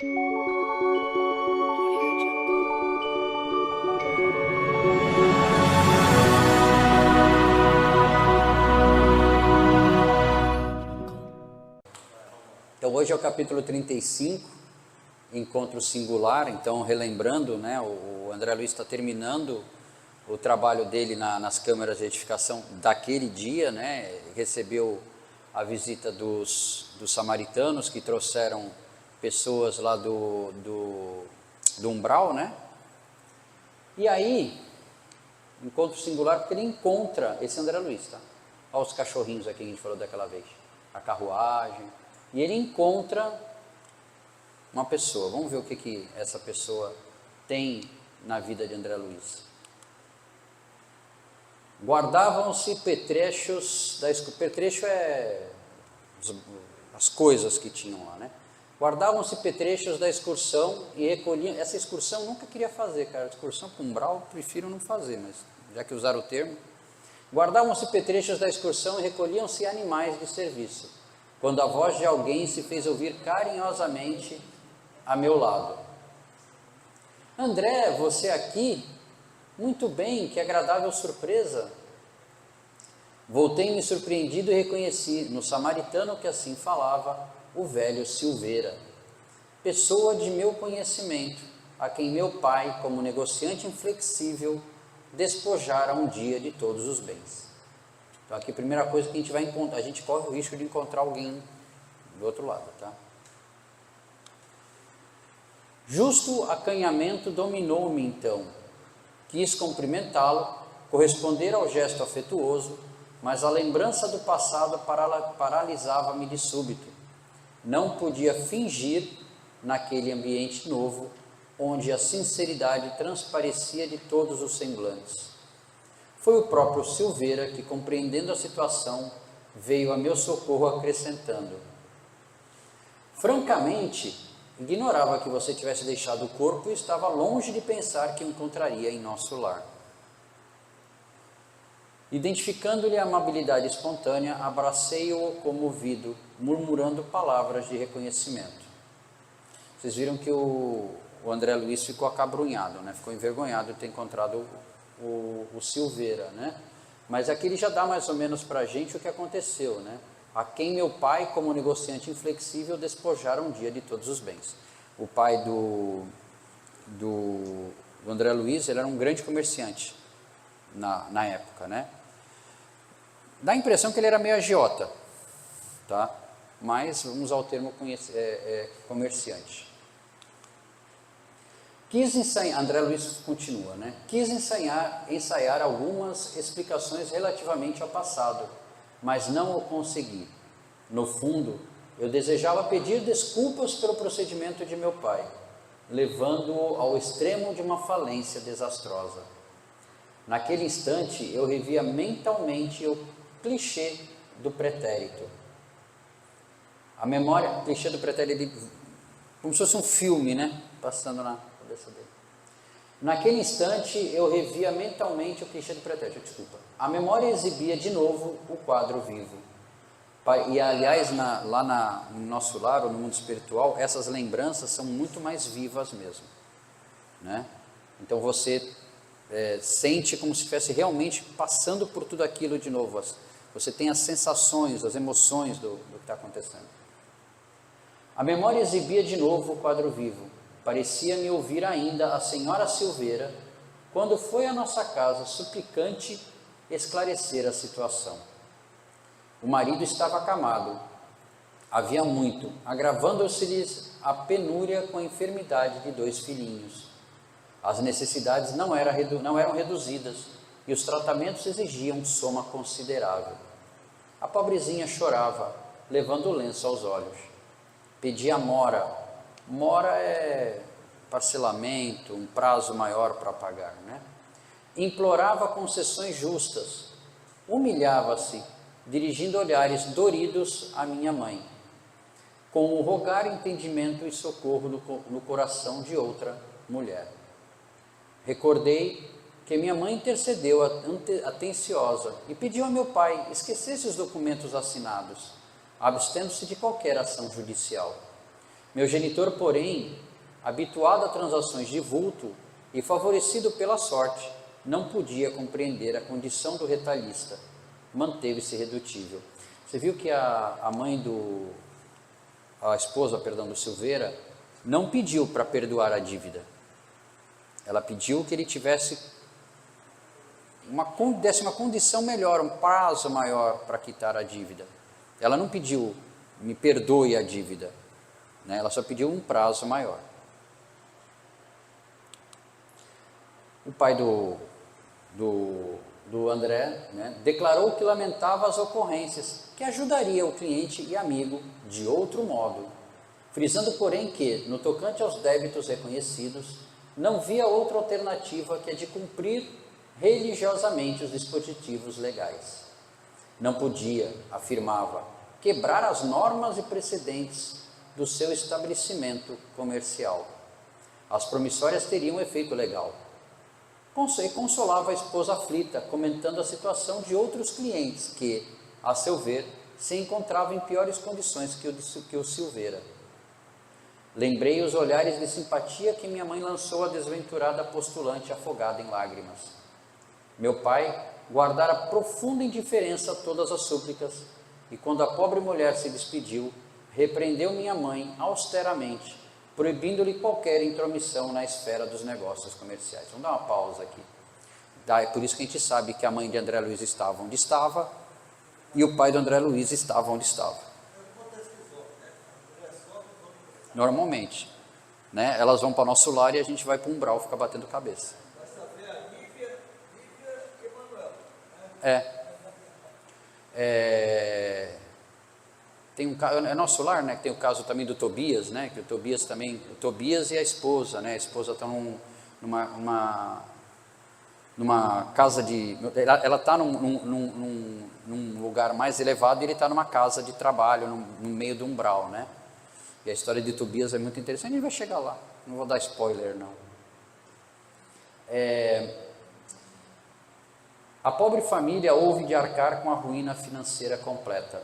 Então hoje é o capítulo 35, Encontro Singular. Então, relembrando, né, o André Luiz está terminando o trabalho dele nas câmeras de edificação daquele dia, né? Recebeu a visita dos samaritanos que trouxeram pessoas lá do umbral, né? E aí, encontro singular, porque ele encontra esse André Luiz, tá? Olha os cachorrinhos aqui que a gente falou daquela vez, a carruagem, e ele encontra uma pessoa. Vamos ver o que essa pessoa tem na vida de André Luiz. Guardavam-se petrechos, petrecho é as coisas que tinham lá, né? Guardavam-se petrechos da excursão e recolhiam. Essa excursão eu nunca queria fazer, cara. Excursão para umbral, prefiro não fazer, mas já que usaram o termo. Guardavam-se petrechos da excursão e recolhiam-se animais de serviço, quando a voz de alguém se fez ouvir carinhosamente a meu lado. André, você aqui? Muito bem, que agradável surpresa. Voltei-me surpreendido e reconheci no samaritano que assim falava o velho Silveira, pessoa de meu conhecimento, a quem meu pai, como negociante inflexível, despojara um dia de todos os bens. Então aqui a primeira coisa que a gente vai encontrar, a gente corre o risco de encontrar alguém do outro lado, tá? Justo acanhamento dominou-me então. Quis cumprimentá-lo, corresponder ao gesto afetuoso, mas a lembrança do passado paralisava-me de súbito. Não podia fingir naquele ambiente novo, onde a sinceridade transparecia de todos os semblantes. Foi o próprio Silveira que, compreendendo a situação, veio a meu socorro acrescentando: francamente, ignorava que você tivesse deixado o corpo e estava longe de pensar que o encontraria em nosso lar. Identificando-lhe a amabilidade espontânea, abracei-o comovido, murmurando palavras de reconhecimento. Vocês viram que o André Luiz ficou acabrunhado, né? Ficou envergonhado de ter encontrado o Silveira, né? Mas aqui ele já dá mais ou menos para a gente o que aconteceu, né? A quem meu pai, como negociante inflexível, despojara um dia de todos os bens. O pai do André Luiz, ele era um grande comerciante na época, né? Dá a impressão que ele era meio agiota, tá? Mas vamos usar o termo comerciante. André Luiz continua, né? Quis ensaiar algumas explicações relativamente ao passado, mas não o consegui. No fundo, eu desejava pedir desculpas pelo procedimento de meu pai, levando-o ao extremo de uma falência desastrosa. Naquele instante, eu revia mentalmente o clichê do pretérito. A memória, clichê do pretérito, como se fosse um filme, né? Passando na cabeça dele. Naquele instante, eu revia mentalmente o clichê do pretérito, desculpa. A memória exibia de novo o quadro vivo. E, aliás, no nosso lar, ou no mundo espiritual, essas lembranças são muito mais vivas mesmo, né? Então, você sente como se estivesse realmente passando por tudo aquilo de novo. Você tem as sensações, as emoções do que está acontecendo. A memória exibia de novo o quadro vivo. Parecia-me ouvir ainda a senhora Silveira, quando foi à nossa casa suplicante esclarecer a situação. O marido estava acamado, havia muito, agravando-se-lhes a penúria com a enfermidade de 2 filhinhos. As necessidades não eram reduzidas e os tratamentos exigiam soma considerável. A pobrezinha chorava, levando o lenço aos olhos. Pedia mora. Mora é parcelamento, um prazo maior para pagar, né? Implorava concessões justas. Humilhava-se, dirigindo olhares doridos à minha mãe, com o rogar entendimento e socorro no coração de outra mulher. Recordei que minha mãe intercedeu atenciosa e pediu a meu pai esquecesse os documentos assinados, abstendo-se de qualquer ação judicial. Meu genitor, porém, habituado a transações de vulto e favorecido pela sorte, não podia compreender a condição do retalhista. Manteve-se irredutível. Você viu que a esposa do Silveira, não pediu para perdoar a dívida. Ela pediu que ele desse uma condição melhor, um prazo maior para quitar a dívida. Ela não pediu, me perdoe a dívida, né? Ela só pediu um prazo maior. O pai do André, né, declarou que lamentava as ocorrências, que ajudaria o cliente e amigo de outro modo, frisando, porém, que, no tocante aos débitos reconhecidos, não via outra alternativa que a de cumprir religiosamente os dispositivos legais. Não podia, afirmava, quebrar as normas e precedentes do seu estabelecimento comercial. As promissórias teriam efeito legal. E consolava a esposa aflita, comentando a situação de outros clientes que, a seu ver, se encontravam em piores condições que o Silveira. Lembrei os olhares de simpatia que minha mãe lançou à desventurada postulante afogada em lágrimas. Meu pai guardara profunda indiferença a todas as súplicas, e quando a pobre mulher se despediu, repreendeu minha mãe austeramente, proibindo-lhe qualquer intromissão na esfera dos negócios comerciais. Vamos dar uma pausa aqui. É por isso que a gente sabe que a mãe de André Luiz estava onde estava e o pai do André Luiz estava onde estava. Normalmente, né? Elas vão para o nosso lar e a gente vai para o umbral ficar batendo cabeça. Tem um caso, é nosso lar, né? Tem o caso também do Tobias, né? Que o Tobias e a esposa, né? A esposa está numa casa ela está num lugar mais elevado e ele está numa casa de trabalho no meio do umbral, né? E a história de Tobias é muito interessante. A gente vai chegar lá. Não vou dar spoiler, não. A pobre família houve de arcar com a ruína financeira completa.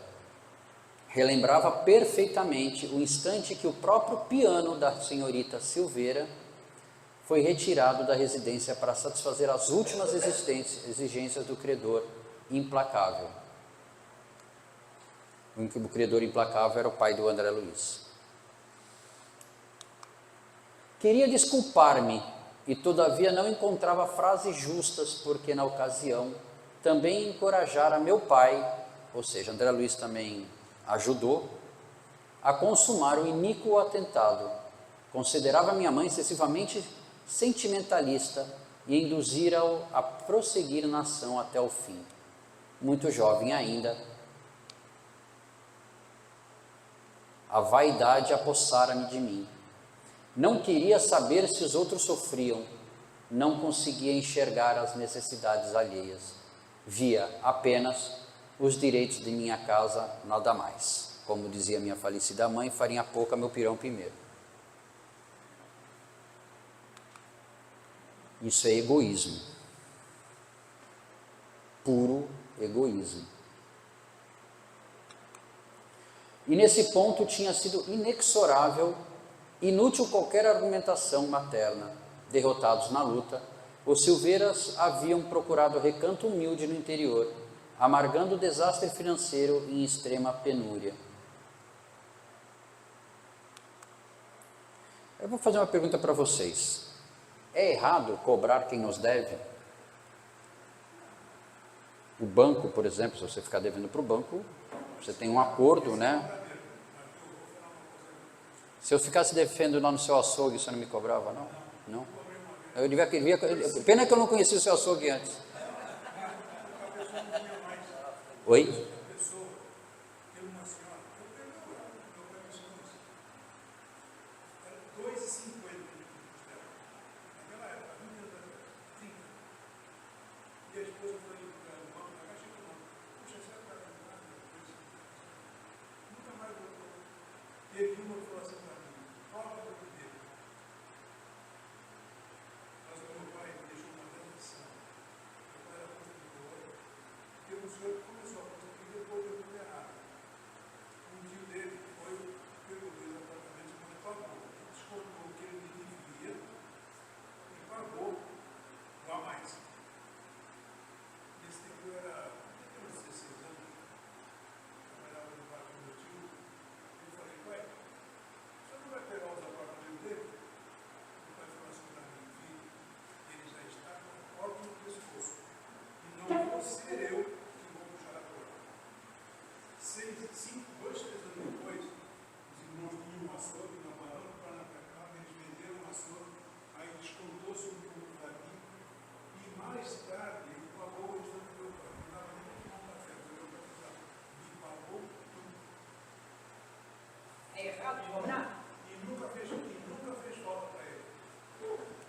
Relembrava perfeitamente o instante que o próprio piano da senhorita Silveira foi retirado da residência para satisfazer as últimas exigências do credor implacável. O credor implacável era o pai do André Luiz. Queria desculpar-me e todavia não encontrava frases justas, porque na ocasião também encorajara meu pai, ou seja, André Luiz também ajudou, a consumar o iníquo atentado. Considerava minha mãe excessivamente sentimentalista e induzira-o a prosseguir na ação até o fim. Muito jovem ainda, a vaidade apossara-me de mim. Não queria saber se os outros sofriam, não conseguia enxergar as necessidades alheias. Via apenas os direitos de minha casa, nada mais. Como dizia minha falecida mãe, farinha pouca, meu pirão primeiro. Isso é egoísmo. Puro egoísmo. E nesse ponto tinha sido inexorável, inútil qualquer argumentação materna. Derrotados na luta, os Silveiras haviam procurado recanto humilde no interior, amargando o desastre financeiro em extrema penúria. Eu vou fazer uma pergunta para vocês. É errado cobrar quem nos deve? O banco, por exemplo, se você ficar devendo para o banco, você tem um acordo, né? Se eu ficasse defendendo lá no seu açougue, você não me cobrava, não? Não? Eu devia... Pena que eu não conhecia o seu açougue antes. Oi?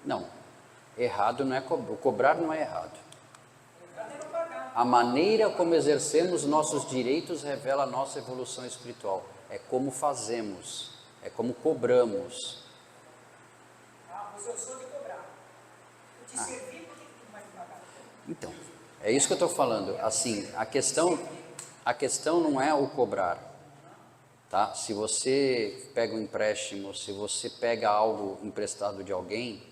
Não, errado não é cobrar não é errado. A maneira como exercemos nossos direitos revela a nossa evolução espiritual. É como fazemos, é como cobramos. Mas eu sou de cobrar. Eu te servi, por que tu vai me pagar? Então, é isso que eu estou falando. Assim, a questão não é o cobrar, tá? Se você pega um empréstimo, se você pega algo emprestado de alguém,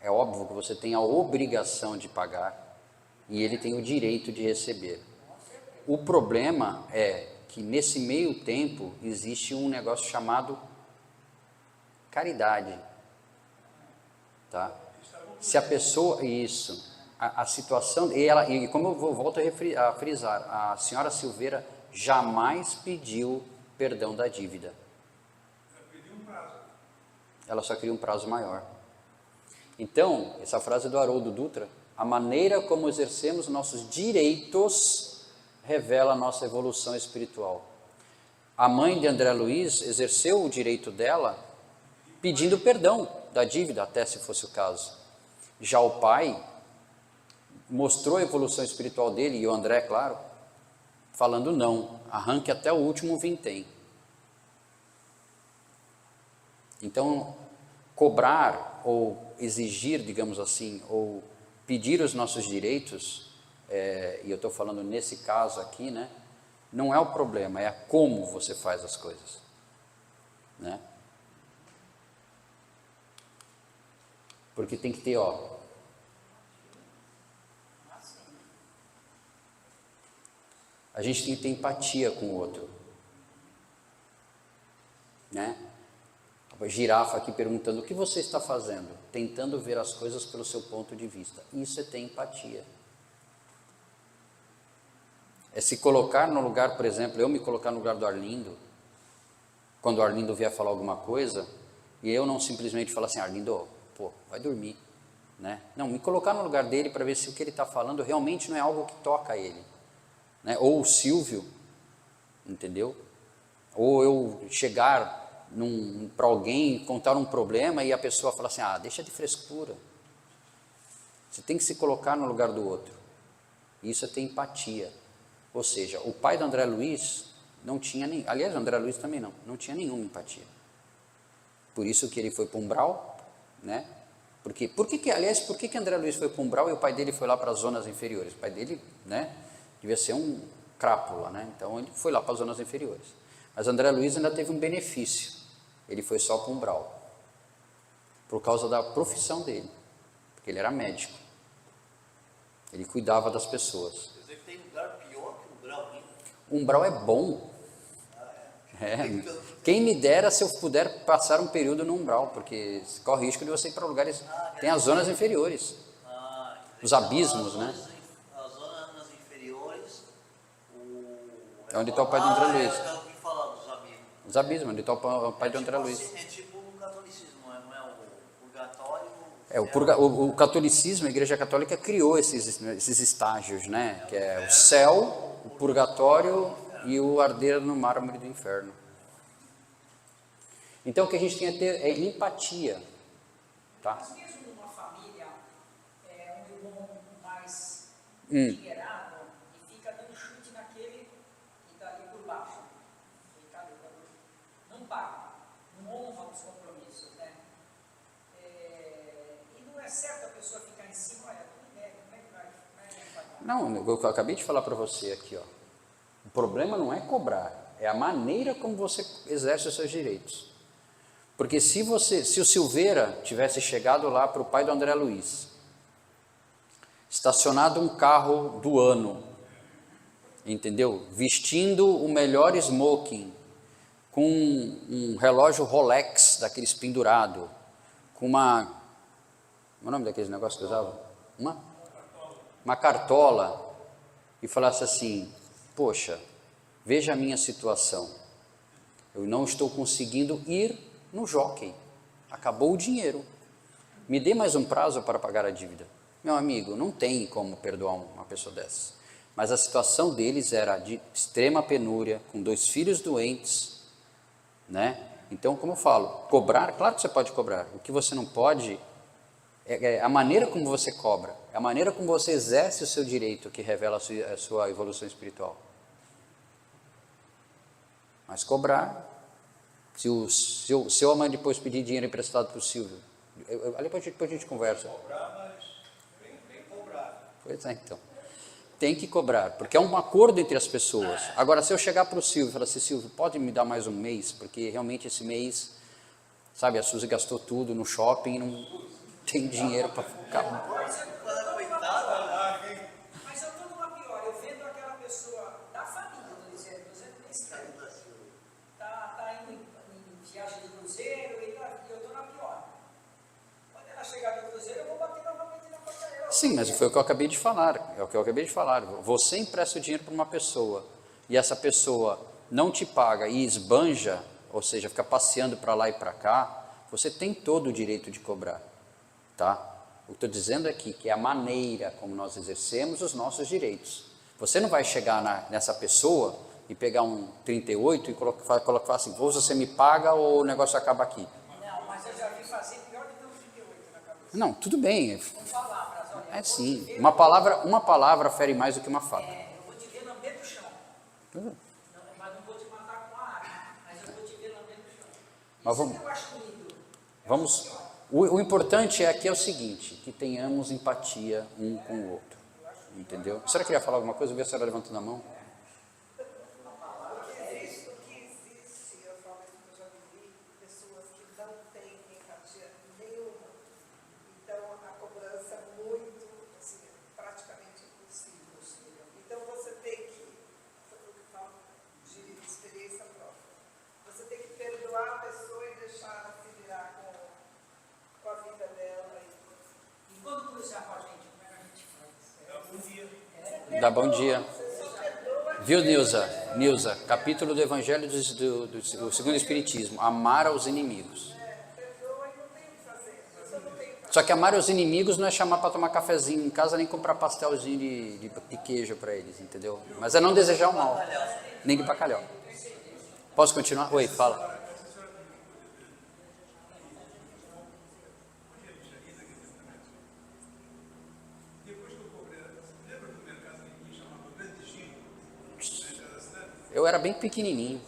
é óbvio que você tem a obrigação de pagar e ele tem o direito de receber. O problema é que nesse meio tempo existe um negócio chamado caridade, tá? Se a pessoa, isso, a situação, e como eu volto a frisar, a senhora Silveira jamais pediu perdão da dívida. Ela só queria um prazo maior. Então, essa frase é do Haroldo Dutra, a maneira como exercemos nossos direitos revela a nossa evolução espiritual. A mãe de André Luiz exerceu o direito dela pedindo perdão da dívida, até se fosse o caso. Já o pai mostrou a evolução espiritual dele, e o André, claro, falando não, arranque até o último vintém. Então, cobrar ou exigir, digamos assim, ou pedir os nossos direitos, e eu estou falando nesse caso aqui, né, não é o problema, é como você faz as coisas, né? Porque tem que ter, a gente tem que ter empatia com o outro, né? A girafa aqui perguntando, o que você está fazendo? Tentando ver as coisas pelo seu ponto de vista. Isso é ter empatia. É se colocar no lugar, por exemplo, eu me colocar no lugar do Arlindo, quando o Arlindo vier falar alguma coisa, e eu não simplesmente falar assim, Arlindo, pô, vai dormir, né? Não, me colocar no lugar dele para ver se o que ele está falando realmente não é algo que toca ele, né? Ou o Silvio, entendeu? Ou eu chegar para alguém, contar um problema e a pessoa falar assim, deixa de frescura. Você tem que se colocar no lugar do outro. Isso é ter empatia. Ou seja, o pai do André Luiz não tinha nem, aliás, o André Luiz também não tinha nenhuma empatia. Por isso que ele foi para o umbral, né? Por que André Luiz foi para o umbral e o pai dele foi lá para as zonas inferiores? O pai dele, né, devia ser um crápula, né? Então ele foi lá para as zonas inferiores. Mas André Luiz ainda teve um benefício. Ele foi só para o umbral, por causa da profissão dele, porque ele era médico. Ele cuidava das pessoas. Quer dizer que tem lugar pior que o umbral, hein? O umbral é bom. Quem me dera se eu puder passar um período no umbral, porque corre risco de você ir para lugares... Tem as zonas inferiores, os abismos, né? As zonas inferiores, É onde está o pai do André Luiz. Eu ouvi falar dos abismos. Os abismos, onde está o pai do André Luiz. É tipo o catolicismo, não é o purgatório? O catolicismo, a Igreja Católica criou esses estágios, né? Que é o céu, o purgatório e o arder no mármore do inferno. Então o que a gente tem que ter é empatia, tá? Mas mesmo numa família, um irmão mais endinheirado e fica dando chute naquele que está ali por baixo. Não paga, não honra os compromissos, né? E não é certo a pessoa ficar em cima, como é que vai pagar? Não, eu acabei de falar para você aqui, o problema não é cobrar, é a maneira como você exerce os seus direitos. Porque se o Silveira tivesse chegado lá para o pai do André Luiz, estacionado um carro do ano, entendeu? Vestindo o melhor smoking, com um relógio Rolex daqueles pendurado, com como é o nome daqueles negócios que eu usava? Uma cartola, e falasse assim, poxa, veja a minha situação, eu não estou conseguindo ir no Jockey, acabou o dinheiro, me dê mais um prazo para pagar a dívida. Meu amigo, não tem como perdoar uma pessoa dessa. Mas a situação deles era de extrema penúria, com 2 filhos doentes, né? Então, como eu falo, cobrar, claro que você pode cobrar, o que você não pode É a maneira como você cobra, é a maneira como você exerce o seu direito que revela a sua evolução espiritual. Mas cobrar, se eu amanhã depois pedir dinheiro emprestado para o Silvio, ali depois a gente conversa. Cobrar, mas bem cobrar. Pois é, então. Tem que cobrar, porque é um acordo entre as pessoas. Agora, se eu chegar para o Silvio e falar assim, Silvio, pode me dar mais um mês? Porque realmente esse mês, sabe, a Suzy gastou tudo no shopping e não tem dinheiro para ficar. Mas eu estou numa pior, eu vendo aquela pessoa da família, estou dizendo nesse tempo, está indo em viagem de cruzeiro e eu estou na pior. Quando ela chegar do cruzeiro, eu vou bater novamente na porta dela. Sim, mas foi o que eu acabei de falar. É o que eu acabei de falar. Você empresta o dinheiro para uma pessoa e essa pessoa não te paga e esbanja, ou seja, fica passeando para lá e para cá, você tem todo o direito de cobrar. Tá? O que estou dizendo aqui que é a maneira como nós exercemos os nossos direitos. Você não vai chegar nessa pessoa e pegar um 38 e colocar assim, ou você me paga ou o negócio acaba aqui. Não, mas eu já vi fazer pior do que um 38 na cabeça. Não, tudo bem. Com palavras, olha. É sim. Uma palavra fere mais do que uma faca. Eu vou te ver lamber do chão. Não, mas não vou te matar com a arma, mas eu vou te ver lamber do chão. Mas Isso que eu acho lindo. vamos. O importante é que é o seguinte, que tenhamos empatia um com o outro. Entendeu? A senhora queria falar alguma coisa? Eu vi a senhora levantando a mão. O que existe, eu falo isso que eu já vivi, pessoas que não têm empatia nenhuma. Então, a cobrança é muito, assim, praticamente impossível. Então, você tem que, sobre o que falo de experiência própria, você tem que perdoar a pessoa e deixar ela se virar com a vida dela. E quando cruzar com a gente, como é que a gente faz? Dá bom dia. Dá bom dia. Viu, Nilza? Nilza, capítulo do Evangelho do Segundo Espiritismo. Amar aos inimigos. Só que amar aos inimigos não é chamar para tomar cafezinho em casa, nem comprar pastelzinho de queijo para eles, entendeu? Mas é não desejar o mal. Nem de bacalhau. Posso continuar? Oi, fala. Eu era bem pequenininho.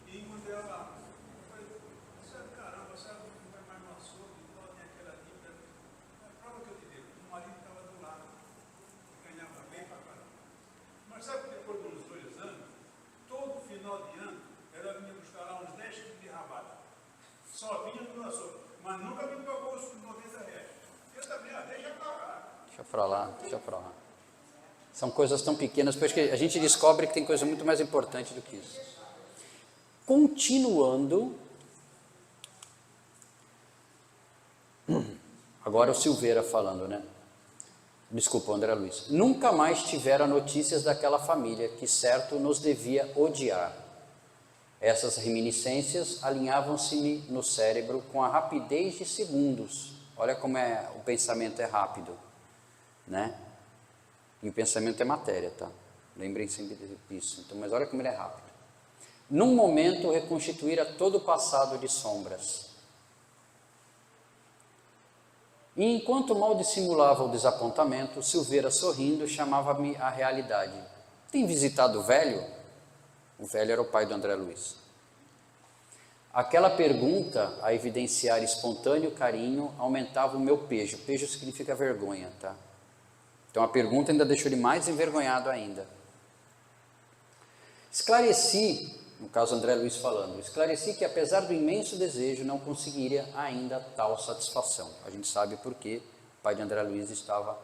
E quando ela falei, caramba, sabe, não vai mais no açougue, então tem aquela dívida. A prova que eu te dei, o marido estava do lado, ganhava bem pra caramba. Mas sabe que depois de uns 2 anos, todo final de ano, ela vinha buscar lá uns 10 quilos de rabada. Só vinha no açougue, mas nunca me pagou os 90 reais. Eu também, deixa pra lá. Deixa pra lá, deixa pra lá. São coisas tão pequenas, porque a gente descobre que tem coisa muito mais importante do que isso. Continuando. Agora o Silveira falando, né? Desculpa, André Luiz. Nunca mais tivera notícias daquela família que certo nos devia odiar. Essas reminiscências alinhavam-se no cérebro com a rapidez de segundos. Olha como o pensamento é rápido, né? E o pensamento é matéria, tá? Lembrem sempre disso. Então, mas olha como ele é rápido. Num momento, reconstituíra todo o passado de sombras. E enquanto mal dissimulava o desapontamento, Silveira, sorrindo, chamava-me à realidade. Tem visitado o velho? O velho era o pai do André Luiz. Aquela pergunta, a evidenciar espontâneo carinho, aumentava o meu pejo. Pejo significa vergonha, tá? Então a pergunta ainda deixou ele mais envergonhado ainda. Esclareci, no caso André Luiz falando, esclareci que apesar do imenso desejo, não conseguiria ainda tal satisfação. A gente sabe por que o pai de André Luiz estava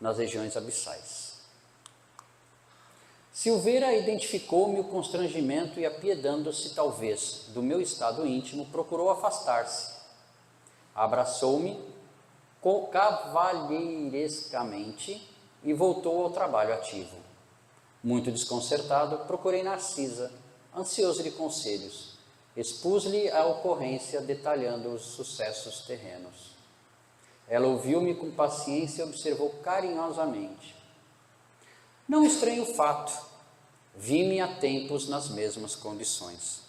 nas regiões abissais. Silveira identificou-me o constrangimento e, apiedando-se talvez do meu estado íntimo, procurou afastar-se. Abraçou-me cavalheirescamente e voltou ao trabalho ativo. Muito desconcertado, procurei Narcisa, ansioso de conselhos. Expus-lhe a ocorrência, detalhando os sucessos terrenos. Ela ouviu-me com paciência e observou carinhosamente. Não estranho o fato, vi-me há tempos nas mesmas condições.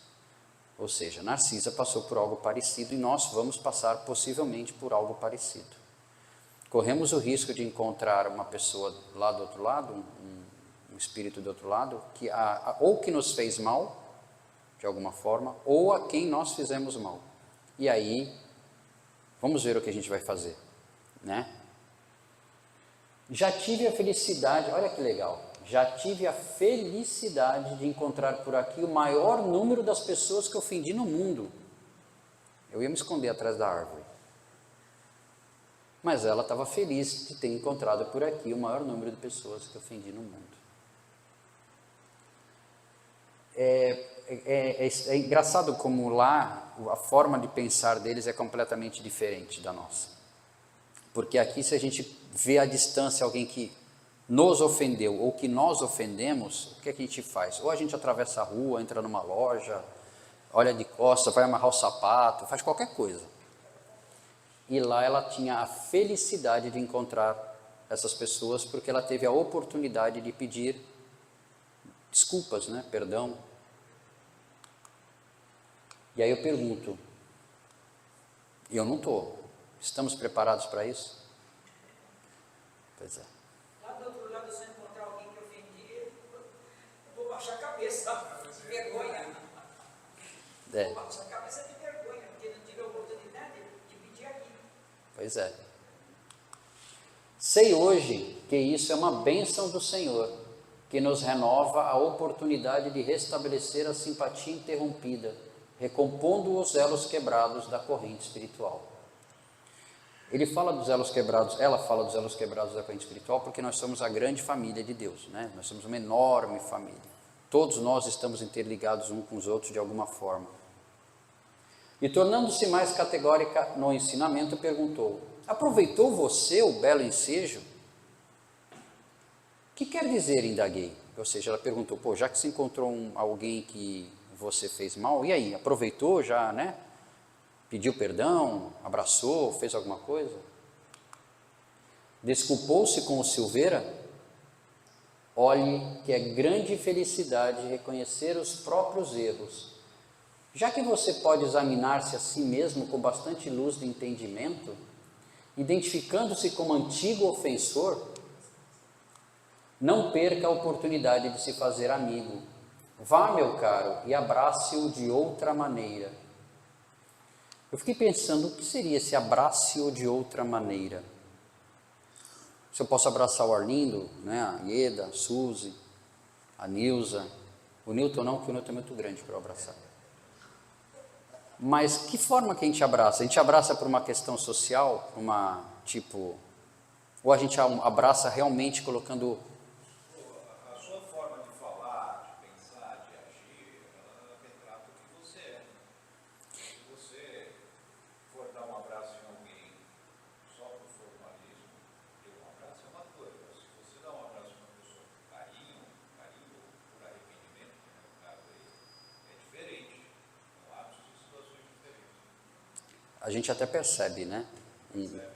Ou seja, Narcisa passou por algo parecido e nós vamos passar possivelmente por algo parecido. Corremos o risco de encontrar uma pessoa lá do outro lado, um espírito do outro lado, ou que nos fez mal, de alguma forma, ou a quem nós fizemos mal. E aí, vamos ver o que a gente vai fazer, né? Já tive a felicidade, olha que legal, já tive a felicidade de encontrar por aqui o maior número das pessoas que ofendi no mundo. Eu ia me esconder atrás da árvore. Mas ela estava feliz de ter encontrado por aqui o maior número de pessoas que ofendi no mundo. É engraçado como lá a forma de pensar deles é completamente diferente da nossa. Porque aqui, se a gente vê à distância alguém que nos ofendeu ou que nós ofendemos, o que é que a gente faz? Ou a gente atravessa a rua, entra numa loja, olha de costas, vai amarrar o sapato, faz qualquer coisa. E lá ela tinha a felicidade de encontrar essas pessoas porque ela teve a oportunidade de pedir desculpas, né? Perdão. E aí eu pergunto, e eu não estou, estamos preparados para isso? Pois é. Lá do outro lado, se eu encontrar alguém que ofendi, eu vou baixar a cabeça, de vergonha. Vou baixar a cabeça de vergonha, porque não tive a oportunidade de pedir aqui. Pois é. Sei hoje que isso é uma bênção do Senhor, que nos renova a oportunidade de restabelecer a simpatia interrompida, recompondo os elos quebrados da corrente espiritual. Ele fala dos elos quebrados, ela fala dos elos quebrados da corrente espiritual, porque nós somos a grande família de Deus, né? Nós somos uma enorme família. Todos nós estamos interligados uns com os outros de alguma forma. E tornando-se mais categórica no ensinamento, perguntou: aproveitou você o belo ensejo? O que quer dizer, indaguei? Ou seja, ela perguntou, já que se encontrou alguém que você fez mal, e aí, aproveitou já, né? Pediu perdão, abraçou, fez alguma coisa? Desculpou-se com o Silveira? Olhe que é grande felicidade reconhecer os próprios erros. Já que você pode examinar-se a si mesmo com bastante luz de entendimento, identificando-se como antigo ofensor, não perca a oportunidade de se fazer amigo. Vá, meu caro, e abrace-o de outra maneira. Eu fiquei pensando, o que seria esse abrace-o de outra maneira? Se eu posso abraçar o Arlindo, né, a Ieda, a Suzy, a Nilza, o Newton não, porque o Newton é muito grande para eu abraçar. Mas que forma que a gente abraça? A gente abraça por uma questão social, ou a gente abraça realmente colocando... A sua forma de falar, de pensar, de agir, ela retrata o que você é. Se você for dar um abraço em alguém só por formalismo, um abraço é uma coisa. Se você dá um abraço em uma pessoa com carinho por arrependimento, que no caso aí, é diferente. São atos de situações diferentes. A gente até percebe, né?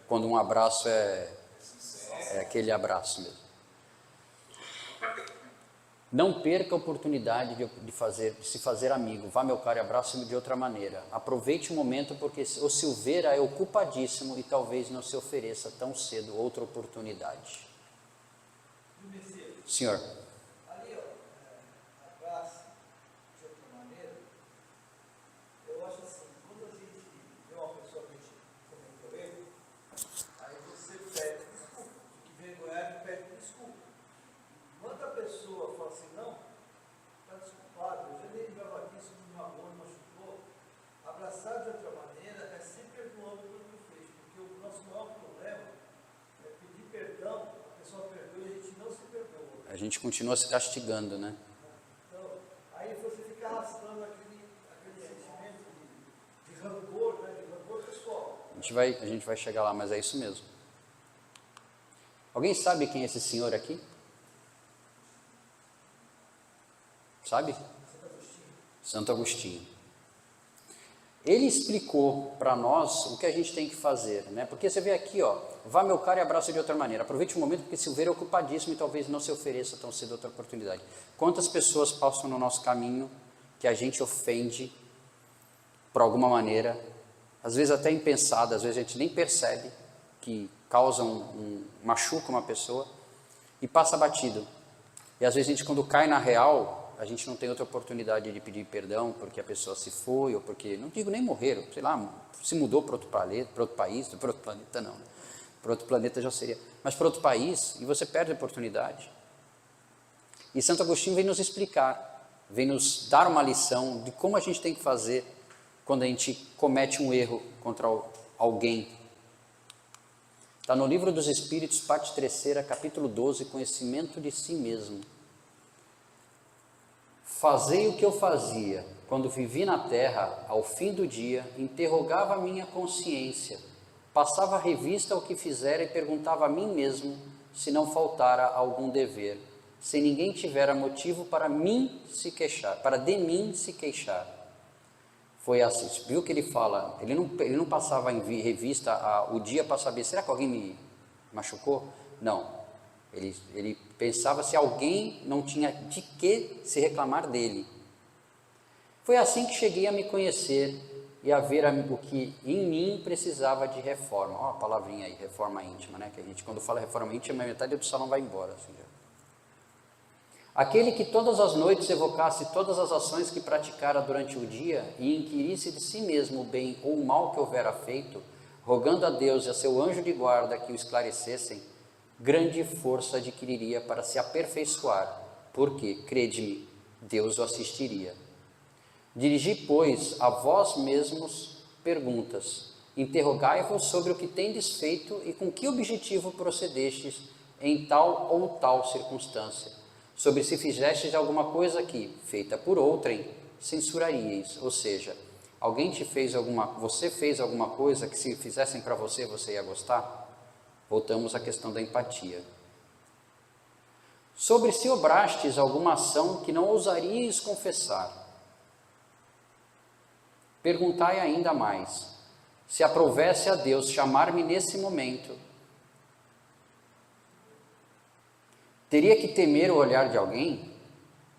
Quando um abraço é aquele abraço mesmo. Não perca a oportunidade de se fazer amigo. Vá, meu caro, e abrace-me de outra maneira. Aproveite o momento, porque o Silveira é ocupadíssimo e talvez não se ofereça tão cedo outra oportunidade. Senhor. Ali, abraço de outra maneira. Eu acho assim, quando a gente vê uma pessoa que a gente cometeu erro, aí você pede desculpa. Que vergonhado pede desculpa. Quando a pessoa fala assim, não, está desculpado, eu já dei brava aqui, isso me magoou, me machucou. Abraçar de outra maneira é sempre perdoando pelo que fez, porque o nosso maior problema é pedir perdão, a pessoa perdoa e a gente não se perdoa. A gente continua se castigando, né? Então, aí você fica arrastando aquele sentimento de rancor, né, de rancor pessoal. A gente vai chegar lá, mas é isso mesmo. Alguém sabe quem é esse senhor aqui? Sabe? Santo Agostinho. Ele explicou para nós o que a gente tem que fazer, né? Porque você vê aqui, vá, meu caro, e abraça de outra maneira. Aproveite o momento, porque Silveira é ocupadíssimo e talvez não se ofereça tão cedo outra oportunidade. Quantas pessoas passam no nosso caminho que a gente ofende por alguma maneira, às vezes até impensada, às vezes a gente nem percebe que causa machuca uma pessoa e passa batido. E às vezes a gente, quando cai na real, a gente não tem outra oportunidade de pedir perdão porque a pessoa se foi, ou porque, não digo nem morreram, sei lá, se mudou para outro planeta, para outro país, para outro planeta não, né? Para outro planeta já seria, mas para outro país, e você perde a oportunidade. E Santo Agostinho vem nos explicar, vem nos dar uma lição de como a gente tem que fazer quando a gente comete um erro contra alguém. Está no Livro dos Espíritos, parte 3ª, capítulo 12, conhecimento de si mesmo. Fazei o que eu fazia quando vivi na terra, ao fim do dia, interrogava a minha consciência, passava revista ao que fizera e perguntava a mim mesmo se não faltara algum dever, se ninguém tivera motivo para mim se queixar, para de mim se queixar. Foi assim, viu que ele fala, ele não passava em revista o dia para saber, será que alguém me machucou? Não, ele pensava se alguém não tinha de que se reclamar dele. Foi assim que cheguei a me conhecer e a ver o que em mim precisava de reforma. Ó, a palavrinha aí, reforma íntima, né? Que a gente, quando fala reforma íntima, a metade do salão vai embora. Assim, já. Aquele que todas as noites evocasse todas as ações que praticara durante o dia e inquirisse de si mesmo o bem ou o mal que houvera feito, rogando a Deus e a seu anjo de guarda que o esclarecessem, grande força adquiriria para se aperfeiçoar, porque, crede-me, Deus o assistiria. Dirigi, pois, a vós mesmos perguntas, interrogai-vos sobre o que tendes feito e com que objetivo procedestes em tal ou tal circunstância, sobre se fizestes alguma coisa que, feita por outrem, censuraríeis, ou seja, você fez alguma coisa que se fizessem para você, você ia gostar? Voltamos à questão da empatia. Sobre se obrastes alguma ação que não ousaríeis confessar, perguntai ainda mais, se aprovesse a Deus chamar-me nesse momento, teria que temer o olhar de alguém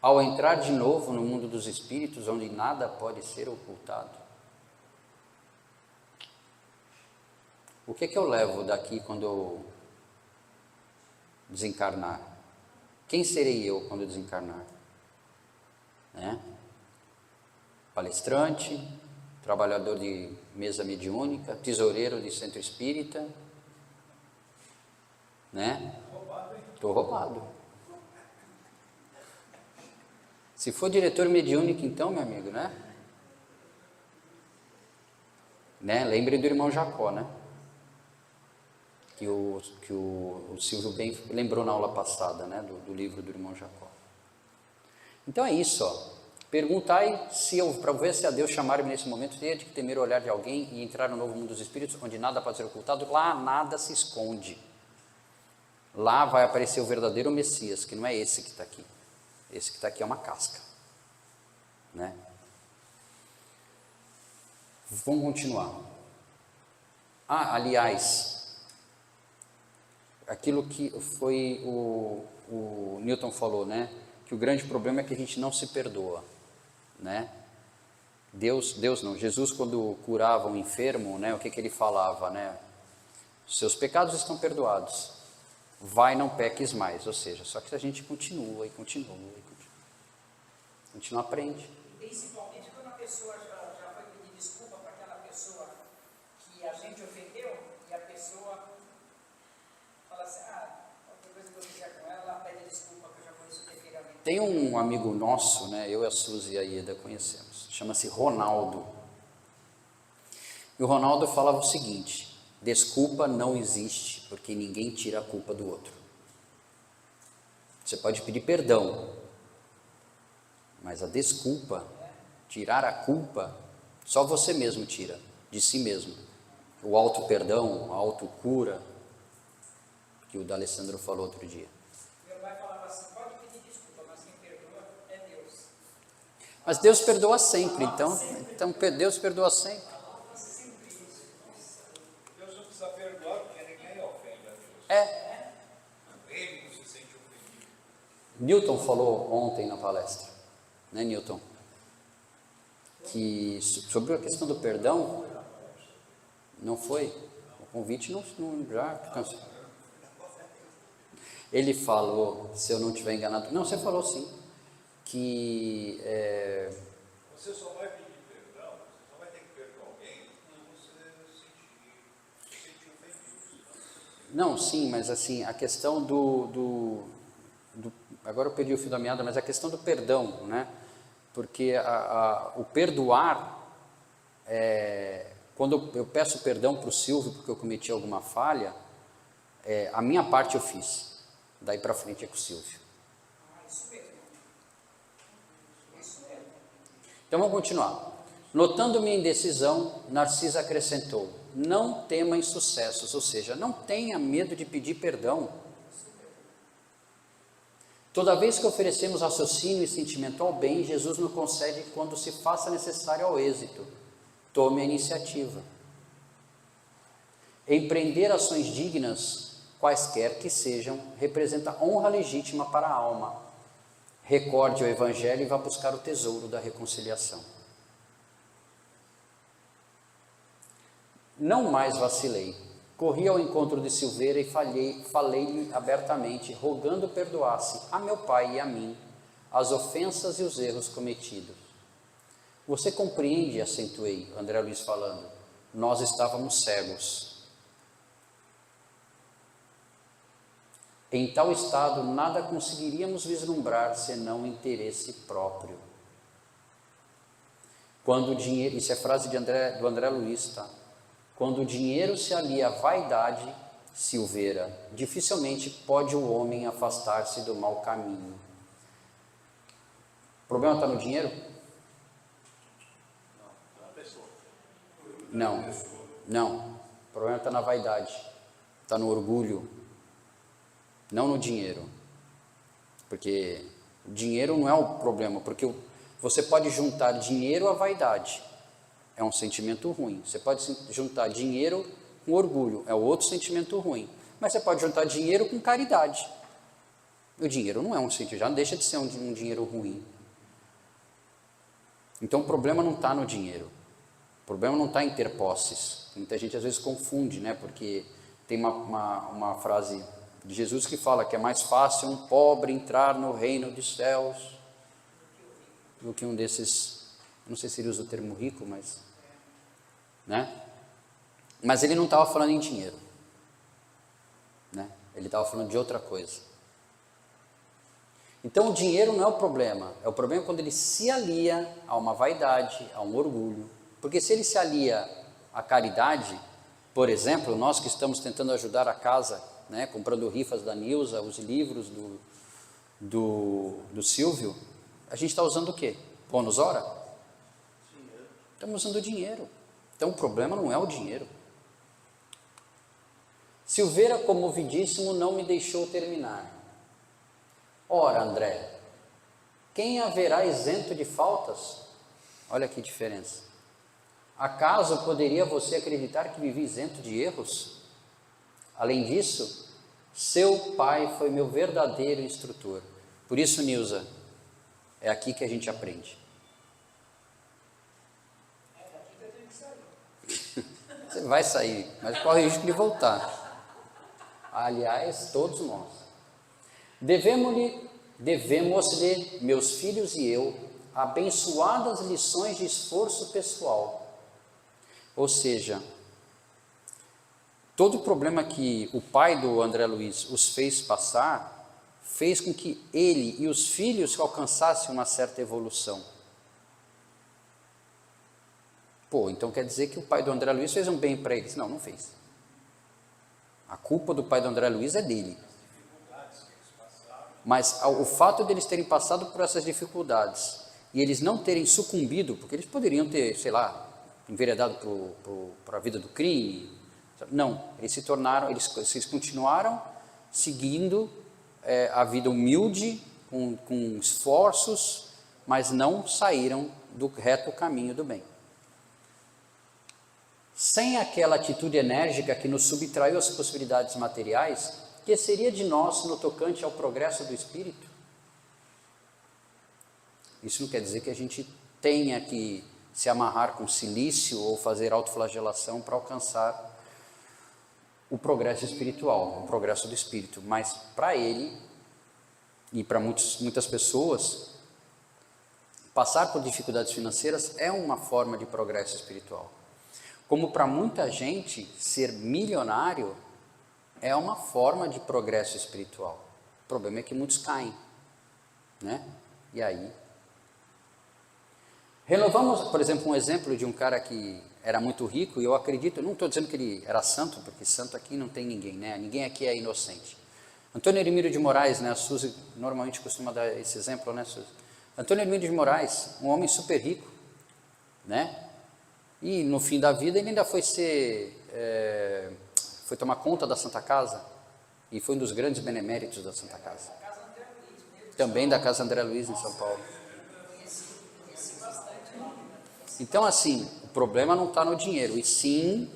ao entrar de novo no mundo dos espíritos, onde nada pode ser ocultado? O que eu levo daqui quando eu desencarnar? Quem serei eu quando eu desencarnar? Né? Palestrante, trabalhador de mesa mediúnica, tesoureiro de centro espírita, né? Estou roubado. Se for diretor mediúnico, então, meu amigo, né? Lembre do irmão Jacó, né? Que o Silvio bem lembrou na aula passada, né? Do livro do irmão Jacó. Então é isso, ó. Perguntai se eu, para ver se a Deus chamar-me nesse momento, teria de temer o olhar de alguém e entrar no novo mundo dos espíritos, onde nada pode ser ocultado. Lá nada se esconde. Lá vai aparecer o verdadeiro Messias, que não é esse que está aqui. Esse que está aqui é uma casca, né? Vamos continuar. Aliás, aquilo que foi o Newton falou, né? Que o grande problema é que a gente não se perdoa, né? Jesus, quando curava um enfermo, né? O que ele falava, né? Seus pecados estão perdoados. Vai, não peques mais. Ou seja, só que a gente continua, a gente não aprende. Principalmente quando a pessoa já foi pedir desculpa para aquela pessoa que a gente ofendeu, e a pessoa fala assim, qualquer coisa que eu fizer com ela, ela pede desculpa, que eu já conheço anteriormente. Tem um amigo nosso, né? Eu e a Suzy e a Ieda conhecemos, chama-se Ronaldo. E o Ronaldo falava o seguinte: desculpa não existe, porque ninguém tira a culpa do outro. Você pode pedir perdão, mas a desculpa, tirar a culpa, só você mesmo tira, de si mesmo. O auto-perdão, a auto-cura, que o D'Alessandro falou outro dia. Meu pai falava assim, pode pedir desculpa, mas quem perdoa é Deus. Mas Deus perdoa sempre, então Deus perdoa sempre. Deus não precisa perdoar porque ninguém ofende a Deus. Ele não se sente ofendido. Newton falou ontem na palestra, né, Newton? que sobre a questão do perdão, não foi? O convite não já cansou. Ele falou, se eu não estiver enganado, não, você falou sim, que Você só vai pedir perdão, você só vai ter que perdoar alguém quando você sentir ofendido. não, sim, mas assim, a questão agora eu perdi o fio da meada, mas a questão do perdão, né? Porque o perdoar, quando eu peço perdão para o Silvio porque eu cometi alguma falha, a minha parte eu fiz, daí para frente é com o Silvio. Isso mesmo. Isso mesmo. Então vamos continuar. Notando minha indecisão, Narcisa acrescentou: não tema insucessos, ou seja, não tenha medo de pedir perdão. Toda vez que oferecemos raciocínio e sentimento ao bem, Jesus nos concede quando se faça necessário ao êxito. Tome a iniciativa. Empreender ações dignas, quaisquer que sejam, representa honra legítima para a alma. Recorde o Evangelho e vá buscar o tesouro da reconciliação. Não mais vacilei. Corri ao encontro de Silveira e falei-lhe abertamente, rogando perdoasse a meu pai e a mim as ofensas e os erros cometidos. Você compreende, acentuei, André Luiz falando, nós estávamos cegos. Em tal estado, nada conseguiríamos vislumbrar senão interesse próprio. Quando o dinheiro, isso é frase do André Luiz, tá? Quando o dinheiro se alia à vaidade, Silveira, dificilmente pode o homem afastar-se do mau caminho. O problema está no dinheiro? Não. O problema está na vaidade, está no orgulho, não no dinheiro. Porque o dinheiro não é o problema, porque você pode juntar dinheiro à vaidade. É um sentimento ruim. Você pode juntar dinheiro com orgulho, é outro sentimento ruim. Mas você pode juntar dinheiro com caridade. O dinheiro não é um sentimento, já deixa de ser um dinheiro ruim. Então o problema não está no dinheiro. O problema não está em ter posses. Muita gente às vezes confunde, né? Porque tem uma frase de Jesus que fala que é mais fácil um pobre entrar no reino dos céus do que um desses, não sei se ele usa o termo rico, mas... né? Mas ele não estava falando em dinheiro, né? Ele estava falando de outra coisa. Então o dinheiro não é o problema, é o problema quando ele se alia a uma vaidade, a um orgulho, porque se ele se alia à caridade, por exemplo, nós que estamos tentando ajudar a casa, né, comprando rifas da Nilza, os livros do Silvio, a gente está usando o quê? Bônus hora? Dinheiro. Estamos usando dinheiro. Então o problema não é o dinheiro. Silveira, comovidíssimo, não me deixou terminar. Ora, André, quem haverá isento de faltas? Olha que diferença. Acaso poderia você acreditar que vivi isento de erros? Além disso, seu pai foi meu verdadeiro instrutor. Por isso, Nilza, é aqui que a gente aprende. Você vai sair, mas corre o risco de voltar. Aliás, todos nós. Devemos-lhe, meus filhos e eu, abençoadas lições de esforço pessoal. Ou seja, todo o problema que o pai do André Luiz os fez passar, fez com que ele e os filhos alcançassem uma certa evolução. Pô, então quer dizer que o pai do André Luiz fez um bem para eles? Não, não fez. A culpa do pai do André Luiz é dele. Mas o fato deles terem passado por essas dificuldades e eles não terem sucumbido, porque eles poderiam ter, sei lá, enveredado para a vida do crime. Não, eles se tornaram, eles continuaram seguindo a vida humilde, com esforços, mas não saíram do reto caminho do bem. Sem aquela atitude enérgica que nos subtraiu as possibilidades materiais, que seria de nós no tocante ao progresso do espírito? Isso não quer dizer que a gente tenha que se amarrar com silício ou fazer autoflagelação para alcançar o progresso espiritual, o progresso do espírito. Mas para ele e para muitas pessoas, passar por dificuldades financeiras é uma forma de progresso espiritual. Como para muita gente, ser milionário é uma forma de progresso espiritual. O problema é que muitos caem, né? E aí? Renovamos, por exemplo, um exemplo de um cara que era muito rico, e eu acredito, não estou dizendo que ele era santo, porque santo aqui não tem ninguém, né? Ninguém aqui é inocente. Antônio Hermílio de Moraes, né? A Suzy normalmente costuma dar esse exemplo, né, Suzy? Antônio Hermílio de Moraes, um homem super rico, né? E no fim da vida ele ainda foi foi tomar conta da Santa Casa, e foi um dos grandes beneméritos da Santa Casa. Também da Casa André Luiz, em São Paulo. Então, assim, o problema não está no dinheiro, e sim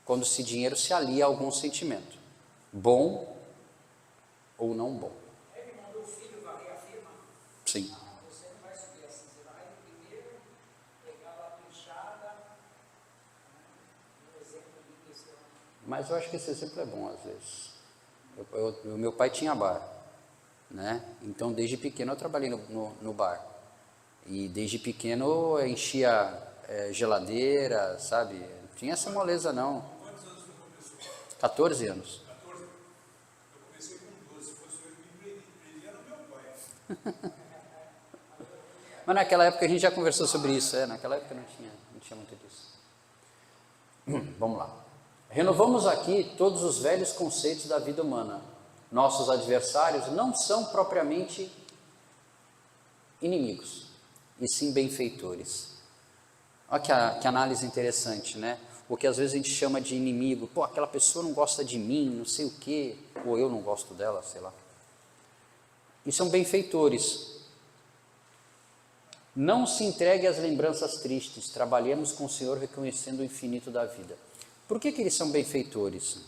quando esse dinheiro se alia a algum sentimento, bom ou não bom. Ele mandou o filho varrer a firma. Sim. Você não vai subir assim, você vai primeiro pegar a pinchada, um exemplo desse ano. Mas eu acho que esse exemplo é bom às vezes. O meu pai tinha bar, né? Então desde pequeno eu trabalhei no bar. E desde pequeno eu enchia geladeira, sabe? Não tinha essa moleza não. Quantos anos você começou? 14 anos. 14? Eu comecei com 12, se fosse ele era meu pai. Mas naquela época a gente já conversou sobre isso, naquela época não tinha muito disso. Vamos lá. Renovamos aqui todos os velhos conceitos da vida humana. Nossos adversários não são propriamente inimigos, e sim benfeitores. Olha que análise interessante, né? O que às vezes a gente chama de inimigo, pô, aquela pessoa não gosta de mim, não sei o quê, ou eu não gosto dela, sei lá. E são benfeitores. Não se entregue às lembranças tristes, trabalhemos com o Senhor reconhecendo o infinito da vida. Por que eles são benfeitores?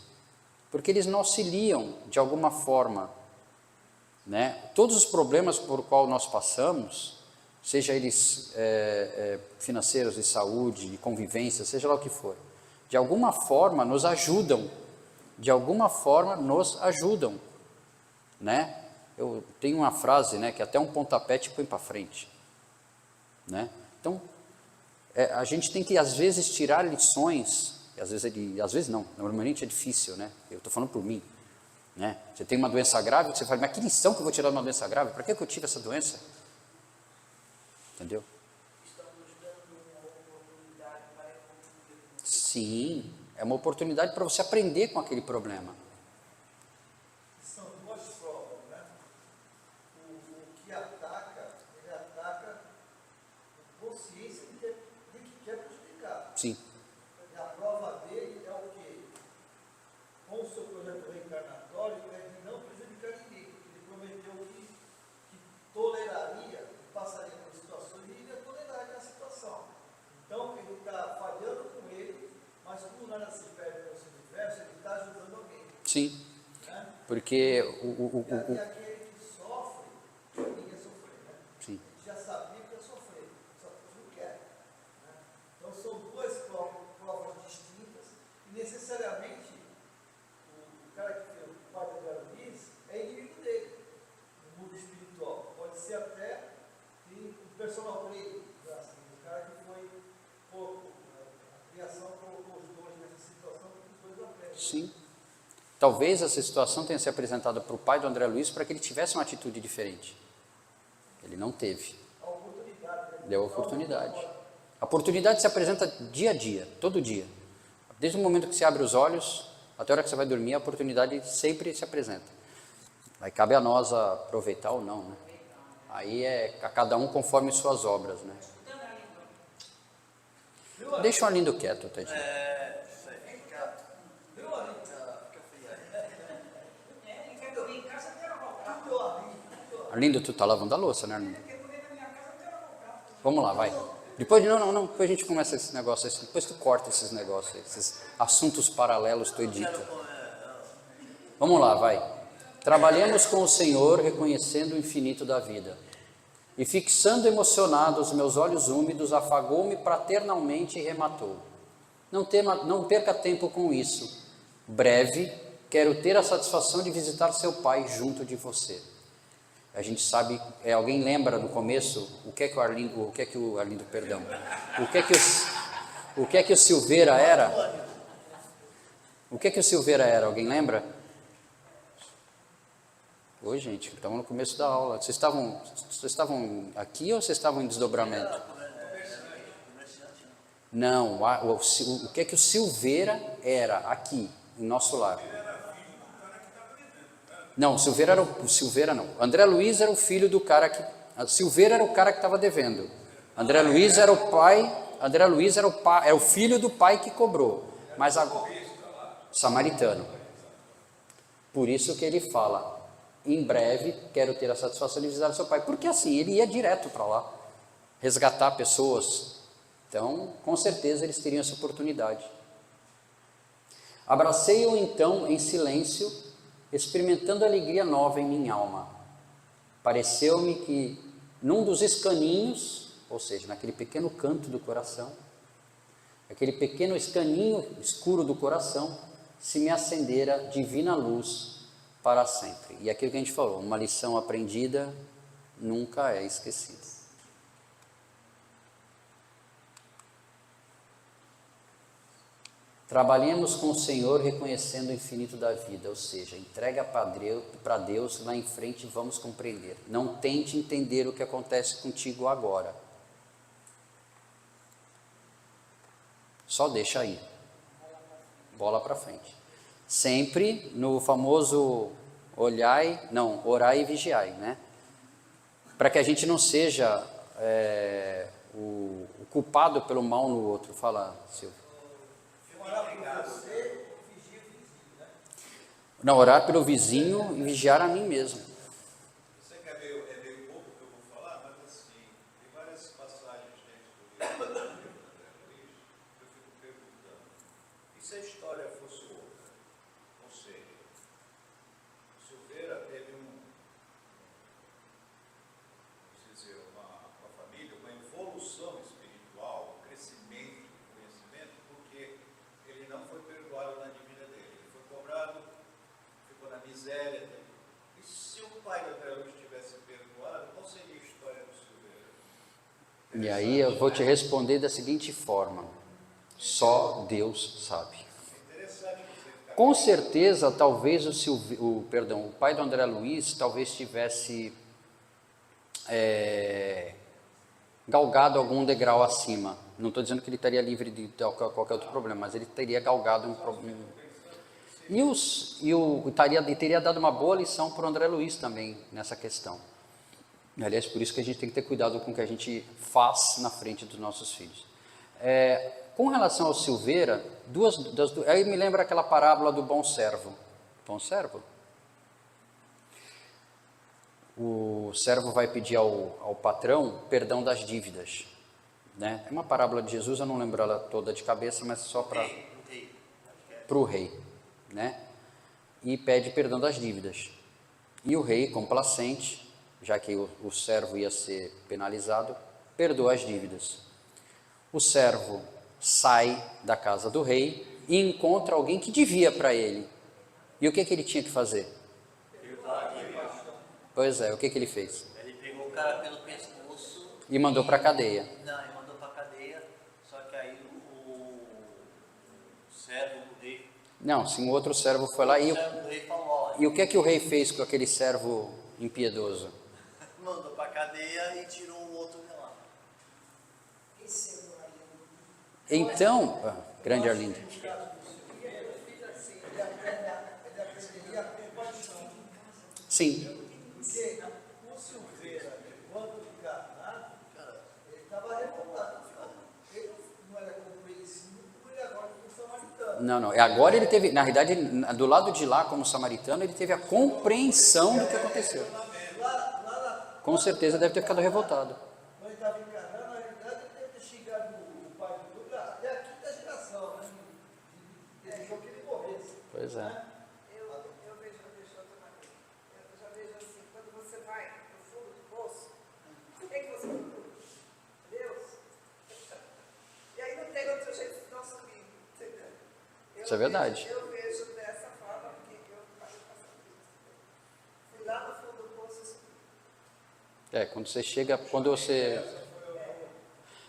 Porque eles nos auxiliam de alguma forma, né? Todos os problemas por qual nós passamos, seja eles financeiros, de saúde, de convivência, seja lá o que for, de alguma forma nos ajudam, né? Eu tenho uma frase, né, que até um pontapé te põe para frente, né? Então, a gente tem que às vezes tirar lições, e às vezes não, normalmente é difícil, né? Eu estou falando por mim, né? Você tem uma doença grave, você fala, mas que lição que eu vou tirar de uma doença grave? Para que eu tive essa doença? Entendeu? Estamos dando uma oportunidade para evoluir. Sim, é uma oportunidade para você aprender com aquele problema. São duas provas, né? O que ataca, ele ataca com consciência de que quer prejudicar. Sim, E a prova dele é o quê? Com o seu projeto reencarnatório, é de não prejudicar ninguém. Ele prometeu que toleraria, passaria por situações e iria tolerar aquela situação. Então, ele está falhando com ele, mas como nada se perde no seu universo, ele está ajudando alguém. sim, Né? porque E aquele que sofre, ninguém sofrer, né? sim. Já sabia que ia sofrer, só que não quer. Né? Então são duas provas distintas e necessariamente o cara que fez o pai do André Luiz é inimigo dele no mundo espiritual. Pode ser até um personal trainer, assim, o cara que foi a criação colocou os dois nessa situação que os dois aprendem. Sim. Talvez essa situação tenha se apresentado para o pai do André Luiz para que ele tivesse uma atitude diferente. Ele não teve. A oportunidade, né? Deu a oportunidade. A oportunidade se apresenta dia a dia, todo dia. Desde o momento que você abre os olhos, até a hora que você vai dormir, a oportunidade sempre se apresenta. Aí cabe a nós aproveitar ou não, né? Aí é a cada um conforme suas obras, né? Deixa o Arlindo quieto, tadinho. Isso aí, fica frio aí. Ele quer dormir em casa, eu quero voltar. Arlindo, tu tá lavando a louça, né, Arlindo? Ele quer dormir na minha casa, eu quero voltar. Vamos lá, vai. Depois, não, depois a gente começa esse negócio aí, depois tu corta esses negócios aí, esses assuntos paralelos, tu edita. Vamos lá, vai. Trabalhemos com o Senhor, reconhecendo o infinito da vida. E fixando emocionado os meus olhos úmidos, afagou-me fraternalmente e rematou: não perca tempo com isso. Breve, quero ter a satisfação de visitar seu pai junto de você. A gente sabe, alguém lembra no começo o que é que o Arlindo, perdão, o que é que o Silveira era? O que é que o Silveira era? Alguém lembra? Oi, gente, estamos no começo da aula. Vocês estavam aqui ou vocês estavam em desdobramento? Não, o que é que o Silveira era aqui, em nosso lar? Não, Silveira não. André Luiz era o filho do cara que... Silveira era o cara que estava devendo. André Luiz era o pai... André Luiz era o filho do pai que cobrou. Mas agora... Samaritano. Por isso que ele fala: em breve quero ter a satisfação de visitar seu pai. Porque assim, ele ia direto para lá, resgatar pessoas. Então, com certeza eles teriam essa oportunidade. Abracei-o então em silêncio, experimentando alegria nova em minha alma. Pareceu-me que num dos escaninhos, ou seja, naquele pequeno canto do coração, aquele pequeno escaninho escuro do coração, se me acendera divina luz para sempre. E aquilo que a gente falou, uma lição aprendida nunca é esquecida. Trabalhemos com o Senhor reconhecendo o infinito da vida, ou seja, entrega para Deus, lá em frente vamos compreender. Não tente entender o que acontece contigo agora. Só deixa aí. Bola para frente. Sempre no famoso orai e vigiai, né? Para que a gente não seja o culpado pelo mal no outro. Fala, Silvio. Não, orar pelo vizinho e vigiar a mim mesmo. Você que é meio pouco que eu vou falar, mas assim, tem várias passagens dentro do livro do André Luiz, eu fico perguntando, e se a história fosse outra? Ou seja, o Silveira teve uma família, uma evolução espiritual, um crescimento, um conhecimento, porque ele não foi perdoado na dívida dele, ele foi cobrado, ficou na miséria dele. E se o pai do André Luiz tivesse perdoado, qual seria a história do Silveira? E aí eu vou te responder da seguinte forma: só Deus sabe. Com certeza, talvez o pai do André Luiz talvez tivesse galgado algum degrau acima. Não estou dizendo que ele estaria livre de qualquer outro problema, mas ele teria galgado um problema. E teria dado uma boa lição para o André Luiz também nessa questão. Aliás, por isso que a gente tem que ter cuidado com o que a gente faz na frente dos nossos filhos. Com relação ao Silveira, aí me lembra aquela parábola do bom servo. Bom servo? O servo vai pedir ao patrão perdão das dívidas. Né? É uma parábola de Jesus, eu não lembro ela toda de cabeça, mas só para o rei. Né? E pede perdão das dívidas. E o rei, complacente, já que o servo ia ser penalizado, perdoa as dívidas. O servo sai da casa do rei e encontra alguém que devia para ele. E o que ele tinha que fazer? Pois é, o que ele fez? Ele pegou o cara pelo pescoço e mandou para a cadeia. Não, ele mandou para a cadeia, só que aí o servo do rei... Não, sim, o outro servo foi lá e... O servo do rei falou, olha... E o que o rei fez com aquele servo impiedoso? Mandou para a cadeia e tirou o outro de lá. Então, grande Arlindo. Sim. Porque o Silveira, quando encarnado, ele estava revoltado. Ele não era compreensivo, como ele agora como samaritano. Não. Agora ele teve, na realidade, do lado de lá, como samaritano, ele teve a compreensão do que aconteceu. Com certeza deve ter ficado revoltado. Quando ele estava encarnado, na realidade, ele deve ter xingado o pai do Duque até a quinta geração, né? Desejou que ele morresse. Pois é. Eu vejo a outra maneira. Eu já vejo assim, quando você vai no fundo do poço, Isso é verdade. Eu vejo dessa forma, porque eu passei por isso. Fui lá no fundo do poço e subi. Quando você chega, quando você...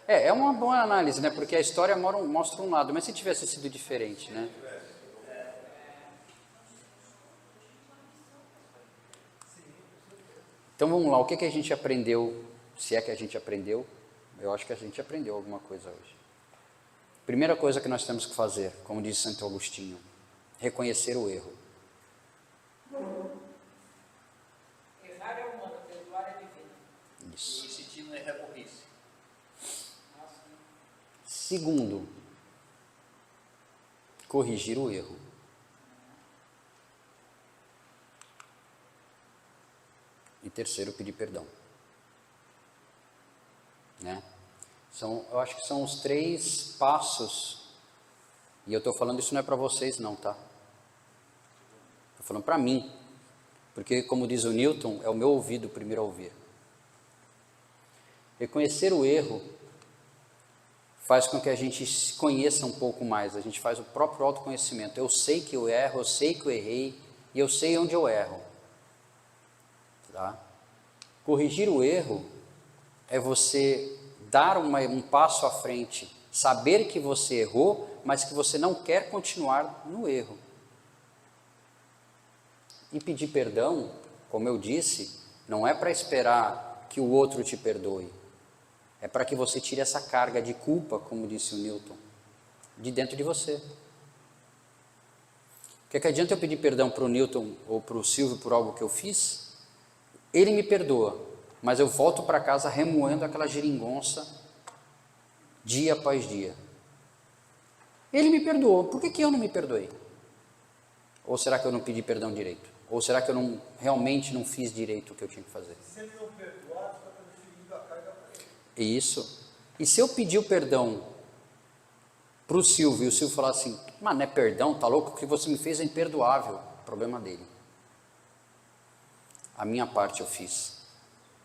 É uma boa análise, né? Porque a história mostra um lado, mas se tivesse sido diferente, né? Então vamos lá, o que a gente aprendeu, se é que a gente aprendeu? Eu acho que a gente aprendeu alguma coisa hoje. Primeira coisa que nós temos que fazer, como diz Santo Agostinho, reconhecer o erro. Errar é humano, perdoar é divino. Isso. E sentir não é burrice. Segundo, corrigir o erro. E terceiro, pedir perdão. Né? Eu acho que são os 3 passos, e eu estou falando isso não é para vocês não, tá? Estou falando para mim, porque como diz o Newton, é o meu ouvido primeiro a ouvir. Reconhecer o erro faz com que a gente se conheça um pouco mais, a gente faz o próprio autoconhecimento. Eu sei que eu erro, eu sei que eu errei, e eu sei onde eu erro. Tá? Corrigir o erro é você dar um passo à frente, saber que você errou, mas que você não quer continuar no erro. E pedir perdão, como eu disse, não é para esperar que o outro te perdoe, é para que você tire essa carga de culpa, como disse o Newton, de dentro de você. O que adianta eu pedir perdão para o Newton ou para o Silvio por algo que eu fiz? Ele me perdoa, mas eu volto para casa remoendo aquela geringonça dia após dia. Ele me perdoou, por que eu não me perdoei? Ou será que eu não pedi perdão direito? Ou será que eu realmente não fiz direito o que eu tinha que fazer? Se ele não perdoar, você está transferindo a carga para ele. Isso. E se eu pedir o perdão para o Silvio, e o Silvio falar assim, mas não é perdão, tá louco? O que você me fez é imperdoável. Problema dele. A minha parte eu fiz.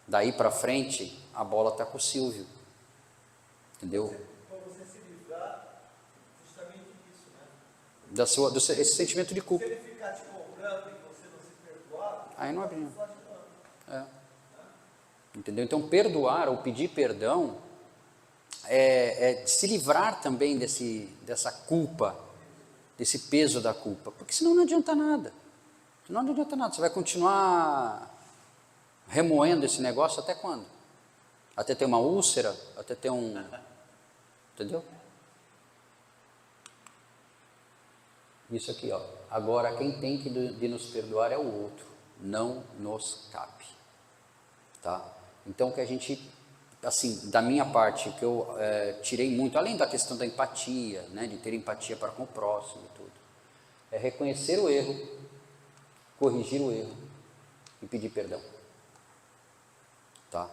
Daí para frente, a bola está com o Silvio. Entendeu? Para você se livrar justamente disso, né? Esse sentimento de culpa. Se ele ficar te cobrando e você não se perdoar, Aí não abriu. você está Entendeu? Então, perdoar ou pedir perdão é se livrar também dessa culpa, desse peso da culpa. Porque senão não adianta nada. Senão não adianta nada. Você vai continuar remoendo esse negócio até quando? Até ter uma úlcera? Até ter um... Entendeu? Isso aqui, ó. Agora, quem tem de nos perdoar é o outro. Não nos cabe. Tá? Então, que a gente, assim, da minha parte, que eu tirei muito, além da questão da empatia, né, de ter empatia para com o próximo e tudo, é reconhecer o erro, corrigir o erro e pedir perdão. Tá?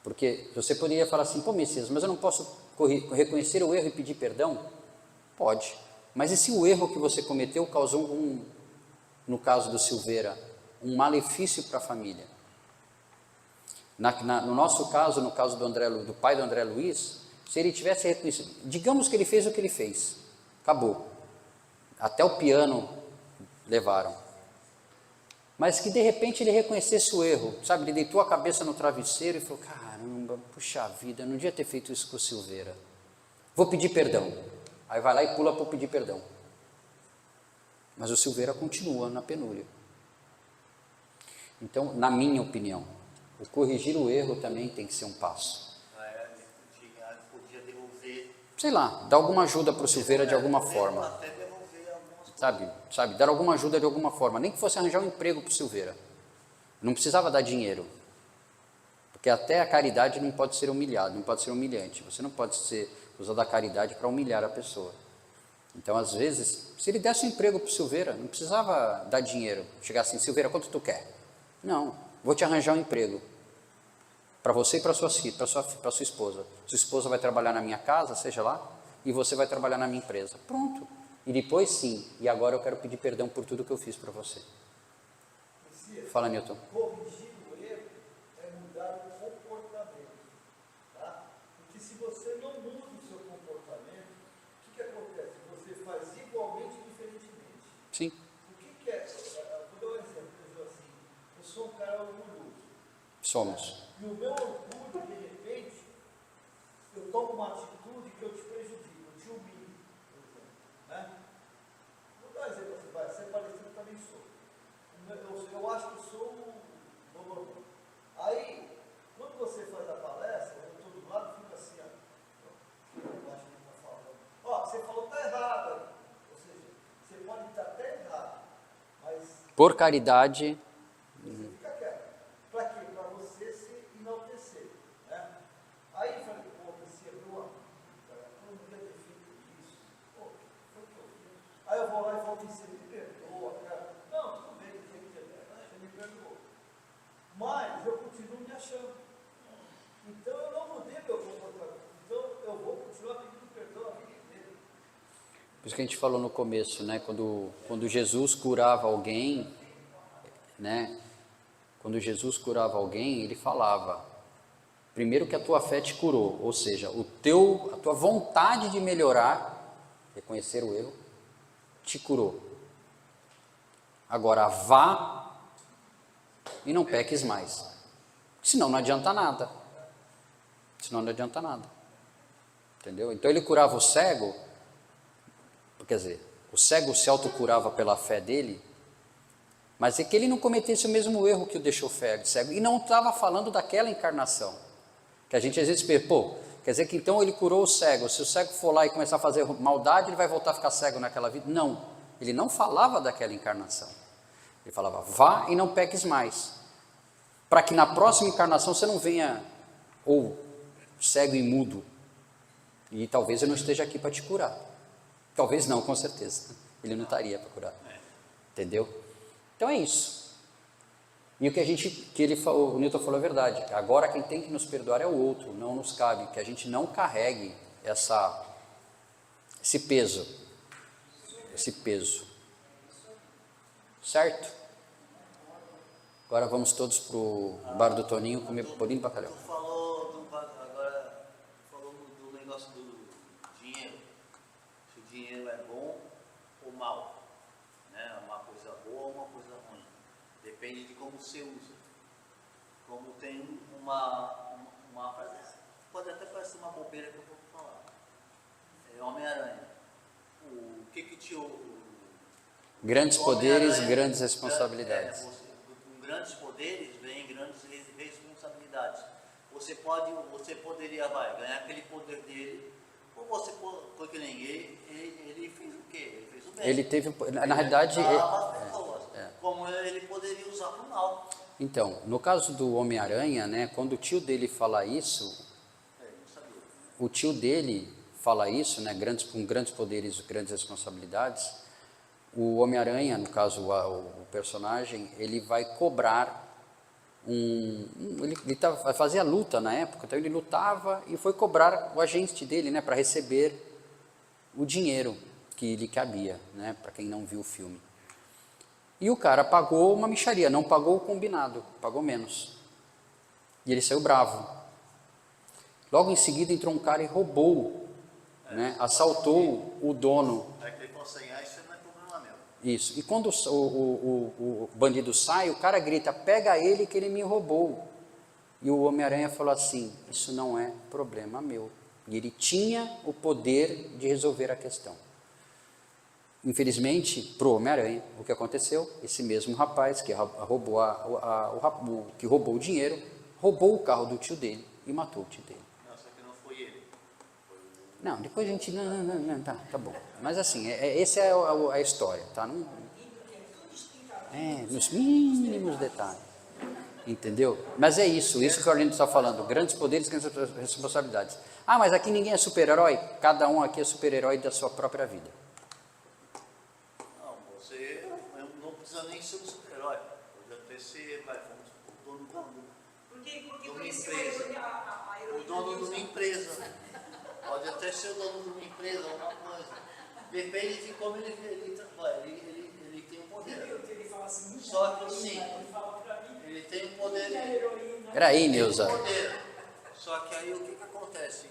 Porque você poderia falar assim, pô, Messias, mas eu não posso reconhecer o erro e pedir perdão? Pode. Mas e se o erro que você cometeu causou no caso do Silveira, um malefício para a família? No nosso caso, no caso do pai do André Luiz, se ele tivesse reconhecido, digamos que ele fez o que ele fez, acabou. Até o piano levaram. Mas que de repente ele reconhecesse o erro, sabe? Ele deitou a cabeça no travesseiro e falou, caramba, puxa vida, eu não devia ter feito isso com o Silveira. Vou pedir perdão. Aí vai lá e pula para pedir perdão. Mas o Silveira continua na penúria. Então, na minha opinião, o corrigir o erro também tem que ser um passo. Podia devolver. Sei lá, dar alguma ajuda para o Silveira de alguma forma. Até devolver algumas Sabe, dar alguma ajuda de alguma forma, nem que fosse arranjar um emprego para o Silveira. Não precisava dar dinheiro, porque até a caridade não pode ser humilhada, não pode ser humilhante. Você não pode usar da caridade para humilhar a pessoa. Então, às vezes, se ele desse um emprego para o Silveira, não precisava dar dinheiro. Chegar assim, Silveira, quanto tu quer? Não, vou te arranjar um emprego para você e para sua esposa. Sua esposa vai trabalhar na minha casa, seja lá, e você vai trabalhar na minha empresa. Pronto. E depois sim, e agora eu quero pedir perdão por tudo que eu fiz para você. Fala, Newton. corrigir o erro é mudar o comportamento. Tá? Porque se você não muda o seu comportamento, o que acontece? Somos. E o meu orgulho, de repente, eu tomo uma atitude que eu te prejudico, eu te humilho, por exemplo, né? Vou dar um exemplo, você vai ser parecido, eu também sou. Eu acho que eu sou o Bobobô. Aí, quando você faz a palestra, eu estou do lado e fico assim, ó. Eu acho que ele está falando. Ó, você falou que está errado aí. Ou seja, você pode estar até errado, mas Por caridade, você fica quieto. Para quê? Para você se enaltecer. Né? Aí eu falei, pô, esse abriu cara, eu não devia ter feito isso. Pô, foi o que eu fiz. Aí eu vou lá e falo, você me perdoa, cara. Não, tudo bem, você me perdoou. Mas eu continuo me achando. Então eu não mudei meu comportamento. Então eu vou continuar pedindo perdão a vida inteira. por isso que a gente falou no começo, né? Quando Jesus curava alguém, né? Quando Jesus curava alguém, ele falava, primeiro que a tua fé te curou, ou seja, a tua vontade de melhorar, reconhecer o erro, te curou. Agora vá e não peques mais. Senão não adianta nada. Senão não adianta nada. Entendeu? Então ele curava o cego, quer dizer, o cego se autocurava pela fé dele, mas é que ele não cometesse o mesmo erro que o deixou cego. E não estava falando daquela encarnação. Que a gente às vezes pensa, pô, quer dizer que então ele curou o cego. Se o cego for lá e começar a fazer maldade, ele vai voltar a ficar cego naquela vida? Não, ele não falava daquela encarnação. Ele falava, vá e não peques mais. Para que na próxima encarnação você não venha ou cego e mudo. E talvez eu não esteja aqui para te curar. Talvez não, com certeza. Ele não estaria para curar. Entendeu? Então é isso. E o que ele falou, o Newton falou é verdade. Agora quem tem que nos perdoar é o outro, não nos cabe. Que a gente não carregue esse peso. Esse peso. Certo? Agora vamos todos para o bar do Toninho comer bolinho de bacalhau. Tu falou do negócio do dinheiro. Se o dinheiro é bom ou mal. Né? Uma coisa boa ou uma coisa ruim. Depende de como você usa. Como tem uma frase, pode até parecer uma bobeira que eu vou falar. É Homem-Aranha. O que te... Grandes poderes, grandes responsabilidades. Com grandes poderes vem grandes responsabilidades. Você poderia ganhar aquele poder dele, ou você porque ninguém, ele fez o quê? Ele fez o bem. Ele teve, na realidade, como ele poderia usar para o mal. então, no caso do Homem-Aranha, né, quando o tio dele fala isso, o tio dele fala isso, né, com grandes poderes, grandes responsabilidades, o Homem-Aranha, no caso o personagem, ele vai cobrar ele fazia luta na época, então ele lutava e foi cobrar o agente dele, né, para receber o dinheiro que lhe cabia, né, para quem não viu o filme. E o cara pagou uma mixaria, não pagou o combinado, pagou menos. E ele saiu bravo. Logo em seguida entrou um cara e roubou, né, assaltou o dono. Aí que ele falou assim, isso não é problema meu. Isso. E quando o bandido sai, o cara grita, pega ele que ele me roubou. E o Homem-Aranha falou assim, isso não é problema meu. E ele tinha o poder de resolver a questão. Infelizmente, para o Homem-Aranha, o que aconteceu? Esse mesmo rapaz que roubou, que roubou o dinheiro, roubou o carro do tio dele e matou o tio dele. Não, só que não foi ele. Não, depois a gente... Não, tá bom. Mas assim, essa é a história, tá? Nos mínimos detalhes. Entendeu? Mas é isso que o Orlando está falando. Grandes poderes, grandes responsabilidades. Ah, mas aqui ninguém é super-herói? Cada um aqui é super-herói da sua própria vida. Não, você não precisa nem ser um super-herói. Pode até ser, vamos supor, dono de uma empresa. O dono de uma empresa. Pode até ser o dono de uma empresa, alguma coisa. Depende de como ele trabalha. Ele tem o poder. Só que sim, ele tem o poder. Peraí, Neuza. Só que aí o que acontece?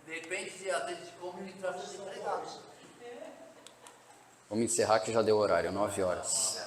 Depende às vezes de como ele trata os empregados. Vamos encerrar que já deu horário, 9 horas.